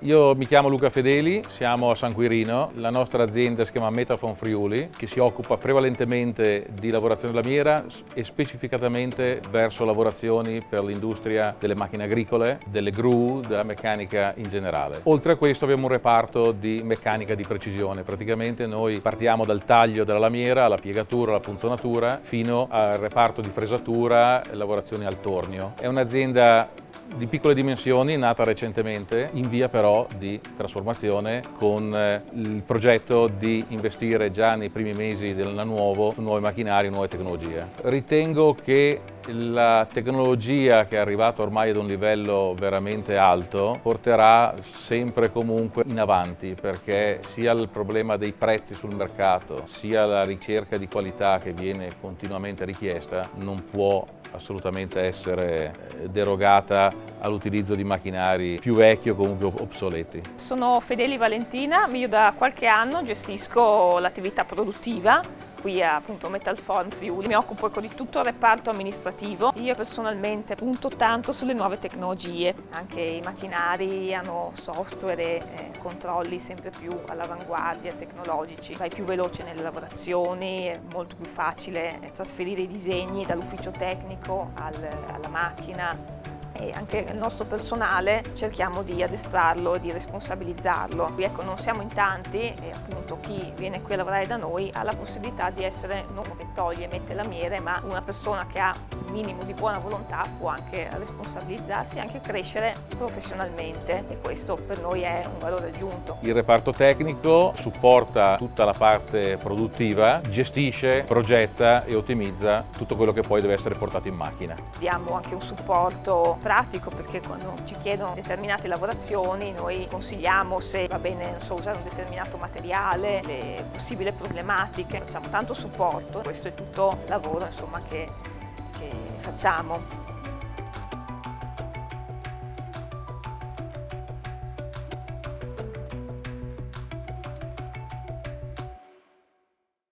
Io mi chiamo Luca Fedeli, siamo a San Quirino, la nostra azienda si chiama Metalfon Friuli, che si occupa prevalentemente di lavorazione lamiera e specificatamente verso lavorazioni per l'industria delle macchine agricole, delle gru, della meccanica in generale. Oltre a questo abbiamo un reparto di meccanica di precisione, praticamente noi partiamo dal taglio della lamiera, alla piegatura, alla punzonatura, fino al reparto di fresatura e lavorazioni al tornio. È un'azienda di piccole dimensioni, nata recentemente, in via però di trasformazione con il progetto di investire già nei primi mesi dell'anno nuovo su nuovi macchinari, nuove tecnologie. Ritengo che la tecnologia che è arrivata ormai ad un livello veramente alto porterà sempre e comunque in avanti, perché sia il problema dei prezzi sul mercato, sia la ricerca di qualità che viene continuamente richiesta non può assolutamente essere derogata all'utilizzo di macchinari più vecchi o comunque obsoleti. Sono Fedeli Valentina, io da qualche anno gestisco l'attività produttiva qui a Metalform Friuli. Mi occupo di tutto il reparto amministrativo. Io personalmente punto tanto sulle nuove tecnologie, anche i macchinari hanno software e controlli sempre più all'avanguardia tecnologici. Vai più veloce nelle lavorazioni, è molto più facile trasferire i disegni dall'ufficio tecnico alla macchina. E anche il nostro personale cerchiamo di addestrarlo e di responsabilizzarlo. Ecco, non siamo in tanti e appunto chi viene qui a lavorare da noi ha la possibilità di essere non uno che toglie e mette lamiere, ma una persona che ha un minimo di buona volontà può anche responsabilizzarsi e anche crescere professionalmente, e questo per noi è un valore aggiunto. Il reparto tecnico supporta tutta la parte produttiva, gestisce, progetta e ottimizza tutto quello che poi deve essere portato in macchina. Diamo anche un supporto pratico, perché quando ci chiedono determinate lavorazioni noi consigliamo se va bene usare un determinato materiale, le possibili problematiche, facciamo tanto supporto. Questo è tutto lavoro che facciamo.